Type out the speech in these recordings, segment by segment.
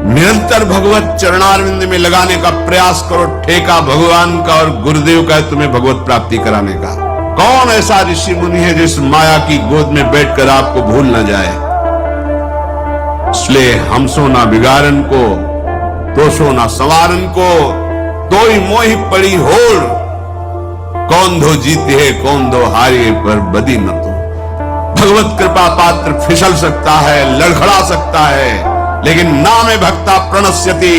निरंतर भगवत चरणारविंद में लगाने का प्रयास करो। ठेका भगवान का और गुरुदेव का है तुम्हें भगवत प्राप्ति कराने का। कौन ऐसा ऋषि मुनि है जिस माया की गोद में बैठकर आपको भूल न जाए। इसलिए हमसो ना बिगाड़न को, दोषो ना संवारन को, तो ही मोहि पड़ी होड़। कौन दो जीते है कौन दो हारे, पर बदी न तो। भगवत कृपा पात्र फिसल सकता है, लड़खड़ा सकता है, लेकिन नामे भक्ता प्रणश्यति।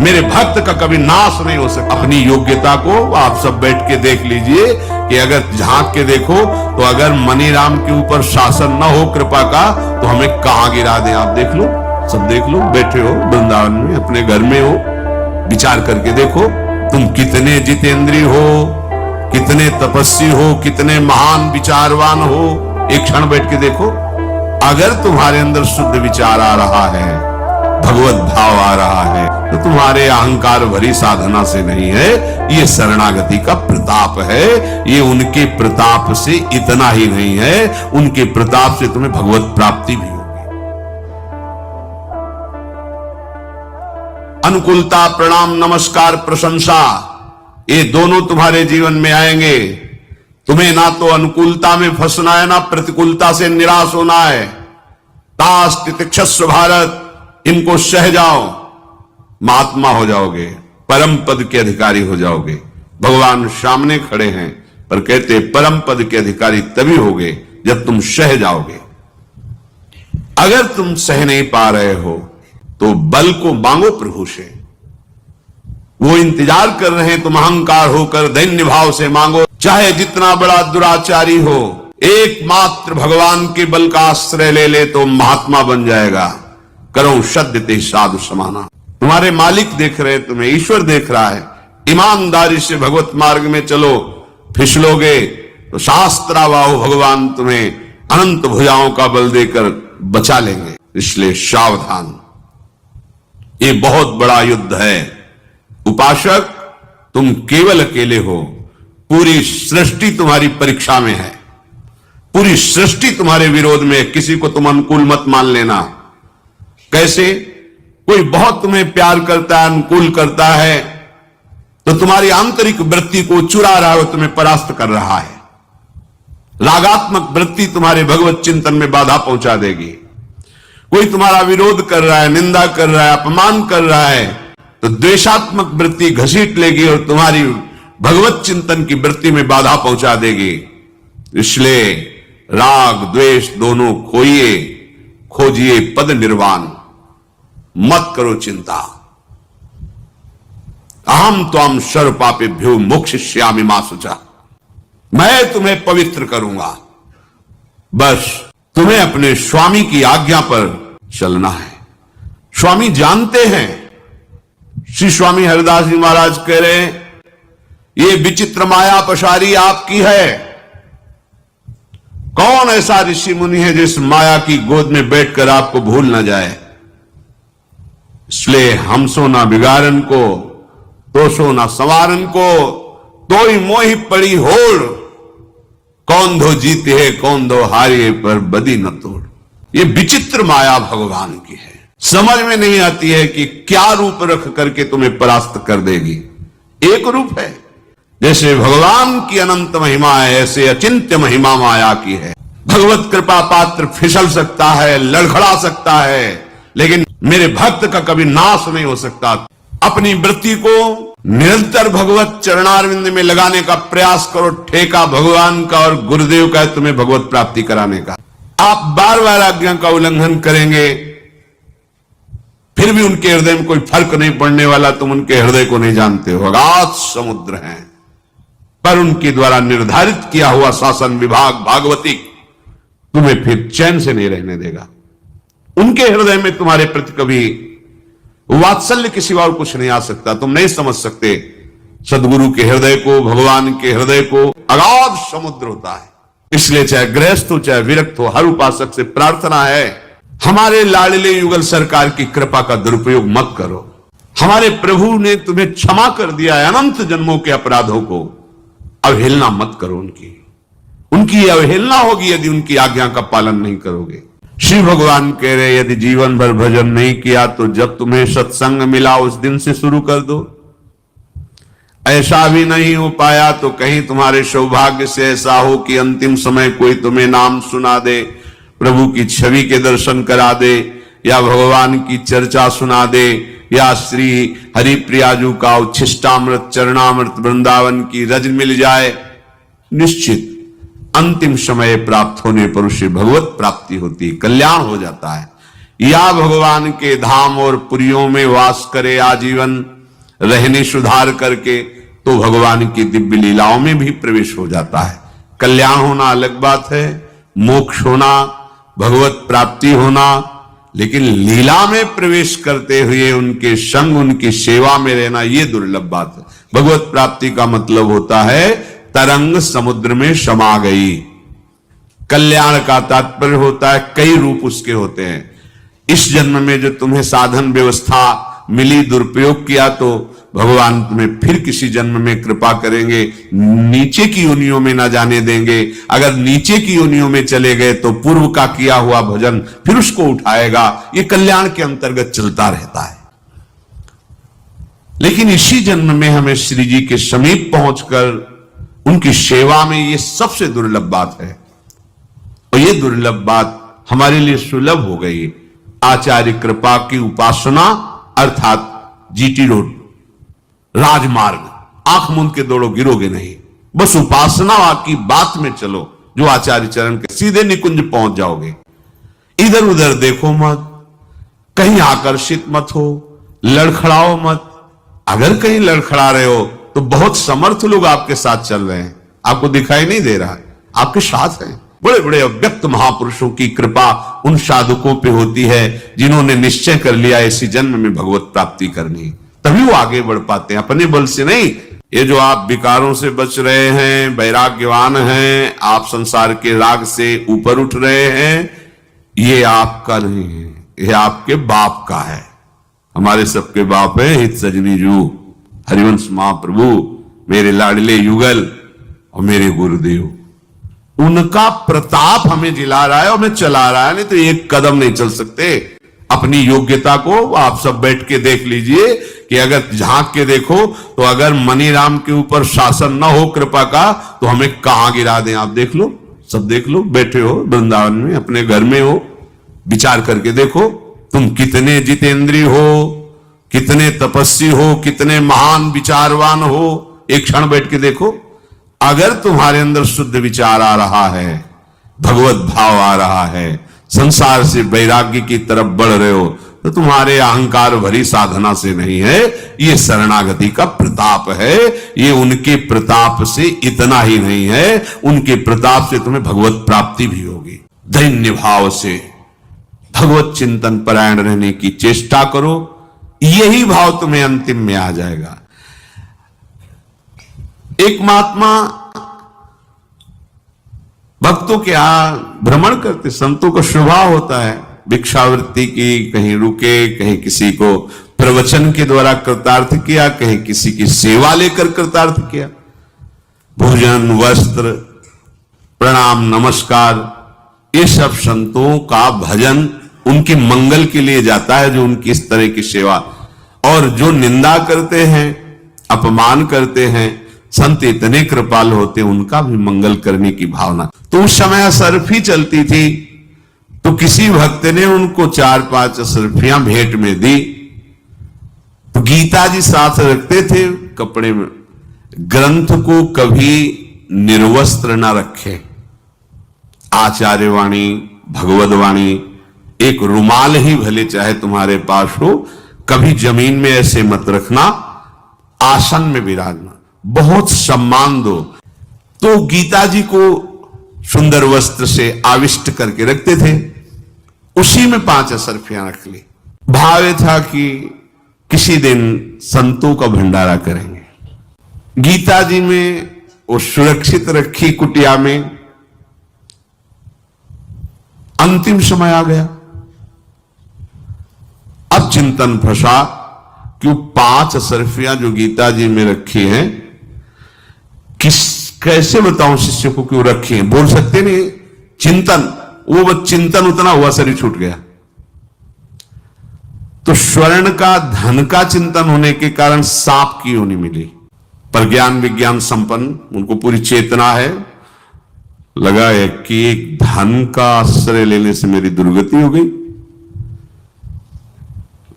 मेरे भक्त का कभी नाश नहीं हो सकता। अपनी योग्यता को आप सब बैठ के देख लीजिए कि अगर झांक के देखो तो अगर मनीराम के ऊपर शासन न हो कृपा का तो हमें कहां गिरा दें। आप देख लो, सब देख लो, बैठे हो वृंदावन में, अपने घर में हो, विचार करके देखो तुम कितने जितेंद्रिय हो, कितने तपस्वी हो, कितने महान विचारवान हो। एक क्षण बैठ के देखो, अगर तुम्हारे अंदर शुद्ध विचार आ रहा है, भगवत भाव आ रहा है, तो तुम्हारे अहंकार भरी साधना से नहीं है, ये शरणागति का प्रताप है। ये उनके प्रताप से इतना ही नहीं है, उनके प्रताप से तुम्हें भगवत प्राप्ति भी होगी। अनुकूलता, प्रणाम, नमस्कार, प्रशंसा, ये दोनों तुम्हारे जीवन में आएंगे। तुम्हें ना तो अनुकूलता में फंसना है, ना प्रतिकूलता से निराश होना है। तास तितिक्षस्व भारत, इनको सह जाओ, महात्मा हो जाओगे, परम पद के अधिकारी हो जाओगे। भगवान सामने खड़े हैं, पर कहते परम पद के अधिकारी तभी होगे जब तुम सह जाओगे। अगर तुम सह नहीं पा रहे हो तो बल को मांगो प्रभु से। वो इंतजार कर रहे हैं, तुम अहंकार होकर दैन्य भाव से मांगो। चाहे जितना बड़ा दुराचारी हो, एकमात्र भगवान के बल का आश्रय ले ले तो महात्मा बन जाएगा। करो सद्यते साधु समाना। तुम्हारे मालिक देख रहे हैं तुम्हें, ईश्वर देख रहा है। ईमानदारी से भगवत मार्ग में चलो, फिसलोगे तो शास्त्रावाहु भगवान तुम्हें अनंत भुजाओं का बल देकर बचा लेंगे। इसलिए सावधान, ये बहुत बड़ा युद्ध है। उपासक, तुम केवल अकेले हो, पूरी सृष्टि तुम्हारी परीक्षा में है, पूरी सृष्टि तुम्हारे विरोध में। किसी को तुम अनुकूल मत मान लेना। कैसे? कोई बहुत तुम्हें प्यार करता है, अनुकूल करता है, तो तुम्हारी आंतरिक वृत्ति को चुरा रहा है, तुम्हें परास्त कर रहा है। रागात्मक वृत्ति तुम्हारे भगवत चिंतन में बाधा पहुंचा देगी। कोई तुम्हारा विरोध कर रहा है, निंदा कर रहा है, अपमान कर रहा है, तो द्वेषात्मक वृत्ति घसीट लेगी और तुम्हारी भगवत चिंतन की वृत्ति में बाधा पहुंचा देगी। इसलिए राग द्वेष दोनों खोइए, खोजिए पद निर्वाण, मत करो चिंता। अहम त्वाम सर्व पापेभ्यो मोक्षयिष्यामि मा शुचा। मैं तुम्हें पवित्र करूंगा, बस तुम्हें अपने स्वामी की आज्ञा पर चलना है। स्वामी जानते हैं। श्री स्वामी हरिदास जी महाराज कह रहे हैं, ये विचित्र माया पसारी आपकी है। कौन ऐसा ऋषि मुनि है जिस माया की गोद में बैठकर आपको भूल न जाए। इसलिए हमसो ना बिगाड़न को, दोषो ना संवारन को, तो ही मोहि पड़ी होड़। कौन दो जीते है कौन दो हारे, पर बदी न तोड़। ये विचित्र माया भगवान की है। समझ में नहीं आती है कि क्या रूप रख करके तुम्हें परास्त कर देगी। एक रूप है, जैसे भगवान की अनंत महिमा है, ऐसे अचिंत्य महिमा माया की है। भगवत कृपा पात्र फिसल सकता है, लड़खड़ा सकता है, लेकिन मेरे भक्त का कभी नाश नहीं हो सकता। अपनी वृत्ति को निरंतर भगवत चरणारविंद में लगाने का प्रयास करो। ठेका भगवान का और गुरुदेव का है तुम्हें भगवत प्राप्ति कराने का। आप बार बार आज्ञा का उल्लंघन करेंगे, फिर भी उनके हृदय में कोई फर्क नहीं पड़ने वाला। तुम उनके हृदय को नहीं जानते हो, अगाध समुद्र हैं। पर उनके द्वारा निर्धारित किया हुआ शासन विभाग भागवतिक तुम्हें फिर चैन से नहीं रहने देगा। उनके हृदय में तुम्हारे प्रति कभी वात्सल्य के सिवा और कुछ नहीं आ सकता। तुम नहीं समझ सकते सदगुरु के हृदय को, भगवान के हृदय को। अगाध समुद्र होता है। इसलिए चाहे गृहस्थ हो चाहे विरक्त हो, हर उपासक से प्रार्थना है, हमारे लाडले युगल सरकार की कृपा का दुरुपयोग मत करो। हमारे प्रभु ने तुम्हें क्षमा कर दिया है अनंत जन्मों के अपराधों को, अवहेलना मत करो। उनकी अवहेलना होगी यदि उनकी आज्ञा का पालन नहीं करोगे। श्री भगवान कह रहे यदि जीवन भर भजन नहीं किया तो जब तुम्हें सत्संग मिला उस दिन से शुरू कर दो। ऐसा भी नहीं हो पाया तो कहीं तुम्हारे सौभाग्य से ऐसा हो कि अंतिम समय कोई तुम्हें नाम सुना दे, प्रभु की छवि के दर्शन करा दे, या भगवान की चर्चा सुना दे, या श्री हरिप्रियाजू का उच्छिष्टामृत चरणामृत वृंदावन की रज मिल जाए। निश्चित अंतिम समय प्राप्त होने पर उसे भगवत प्राप्ति होती है, कल्याण हो जाता है। या भगवान के धाम और पुरियों में वास करे आजीवन, रहने सुधार करके, तो भगवान की दिव्य लीलाओं में भी प्रवेश हो जाता है। कल्याण होना अलग बात है, मोक्ष होना, भगवत प्राप्ति होना, लेकिन लीला में प्रवेश करते हुए उनके संग उनकी सेवा में रहना यह दुर्लभ बात है। भगवत प्राप्ति का मतलब होता है तरंग समुद्र में समा गई। कल्याण का तात्पर्य होता है कई रूप उसके होते हैं। इस जन्म में जो तुम्हें साधन व्यवस्था मिली दुरुपयोग किया तो भगवान तुम्हें फिर किसी जन्म में कृपा करेंगे, नीचे की योनियों में ना जाने देंगे। अगर नीचे की योनियों में चले गए तो पूर्व का किया हुआ भजन फिर उसको उठाएगा। ये कल्याण के अंतर्गत चलता रहता है। लेकिन इसी जन्म में हमें श्री जी के समीप पहुंचकर उनकी सेवा में ये सबसे दुर्लभ बात है, और ये दुर्लभ बात हमारे लिए सुलभ हो गई। आचार्य कृपा की उपासना अर्थात जीटी रोड राजमार्ग, आंख मूंद के दौड़ो गिरोगे नहीं, बस उपासना की बात में चलो, जो आचार्य चरण के सीधे निकुंज पहुंच जाओगे। इधर उधर देखो मत, कहीं आकर्षित मत हो, लड़खड़ाओ मत। अगर कहीं लड़खड़ा रहे हो तो बहुत समर्थ लोग आपके साथ चल रहे हैं, आपको दिखाई नहीं दे रहा है, आपके साथ हैं। बड़े बड़े अव्यक्त महापुरुषों की कृपा उन साधकों पे होती है जिन्होंने निश्चय कर लिया इसी जन्म में भगवत प्राप्ति करनी, तभी वो आगे बढ़ पाते हैं, अपने बल से नहीं। ये जो आप विकारों से बच रहे हैं, वैराग्यवान हैं, आप संसार के राग से ऊपर उठ रहे हैं, ये आपका नहीं है, ये आपके बाप का है। हमारे सबके बाप है हित सजनी जू, हरिवंश महाप्रभु, मेरे लाडले युगल और मेरे गुरुदेव। उनका प्रताप हमें जिला रहा है और हमें चला रहा है, नहीं तो एक कदम नहीं चल सकते। अपनी योग्यता को आप सब बैठ के देख लीजिए कि अगर झांक के देखो तो अगर मनीराम के ऊपर शासन न हो कृपा का तो हमें कहां गिरा दें। आप देख लो, सब देख लो, बैठे हो वृंदावन में, अपने घर में हो, विचार करके देखो तुम कितने जितेंद्रिय हो, कितने तपस्वी हो, कितने महान विचारवान हो। एक क्षण बैठ के देखो, अगर तुम्हारे अंदर शुद्ध विचार आ रहा है, भगवत भाव आ रहा है, संसार से वैराग्य की तरफ बढ़ रहे हो, तो तुम्हारे अहंकार भरी साधना से नहीं है, ये शरणागति का प्रताप है। ये उनके प्रताप से इतना ही नहीं है, उनके प्रताप से तुम्हें भगवत प्राप्ति भी होगी। दैन्य भाव से भगवत चिंतन परायण रहने की चेष्टा करो, यही भाव तुम्हें अंतिम में आ जाएगा। एक महात्मा भक्तों के यहां भ्रमण करते, संतों का स्वभाव होता है भिक्षावृत्ति की, कहीं रुके, कहीं किसी को प्रवचन के द्वारा कृतार्थ किया, कहीं किसी की सेवा लेकर कृतार्थ किया। भोजन, वस्त्र, प्रणाम, नमस्कार, ये सब संतों का भजन उनके मंगल के लिए जाता है, जो उनकी इस तरह की सेवा। और जो निंदा करते हैं, अपमान करते हैं, संत इतने कृपाल होते हैं, उनका भी मंगल करने की भावना। तो उस समय असरफी चलती थी, तो किसी भक्त ने उनको 4-5 असरफियां भेंट में दी। तो गीता जी साथ रखते थे कपड़े में, ग्रंथ को कभी निर्वस्त्र न रखे। आचार्यवाणी, भगवदवाणी, एक रुमाल ही भले चाहे तुम्हारे पास हो, कभी जमीन में ऐसे मत रखना, आसन में विराजना, बहुत सम्मान दो। तो गीता जी को सुंदर वस्त्र से आविष्ट करके रखते थे, उसी में 5 असरफियां रख ली। भाव था कि किसी दिन संतों का भंडारा करेंगे। गीता जी में वो सुरक्षित रखी कुटिया में। अंतिम समय आ गया, अब चिंतन फंसा कि वो 5 असरफियां जो गीता जी में रखी हैं, कैसे बताऊं शिष्य को क्यों रखी हैं, बोल सकते नहीं। चिंतन वो बस चिंतन उतना हुआ, शरीर छूट गया। तो स्वर्ण का, धन का चिंतन होने के कारण सांप की योनि मिली। पर ज्ञान विज्ञान संपन्न, उनको पूरी चेतना है, लगा है कि एक धन का आश्रय लेने से मेरी दुर्गति हो गई।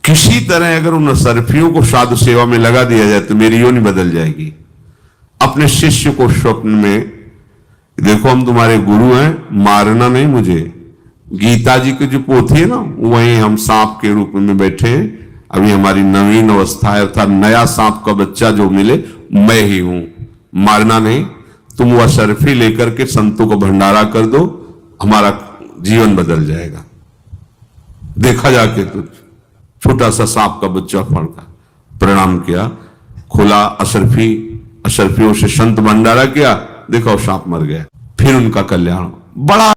किसी तरह अगर उन असरफियों को साधु सेवा में लगा दिया जाए तो मेरी योनि बदल जाएगी। अपने शिष्य को स्वप्न में, देखो हम तुम्हारे गुरु हैं, मारना नहीं मुझे। गीता जी की जो पोथी है ना, वहीं हम सांप के रूप में बैठे हैं। अभी हमारी नवीन अवस्था है, अर्थात नया सांप का बच्चा जो मिले मैं ही हूं, मारना नहीं। तुम वह सरफी लेकर के संतों को भंडारा कर दो, हमारा जीवन बदल जाएगा। देखा जाके तो छोटा सा सांप का बच्चा फड़का, प्रणाम किया, खुला अशरफी, अशरफियों से संत भंडारा किया, देखो सांप मर गया। फिर उनका कल्याण। बड़ा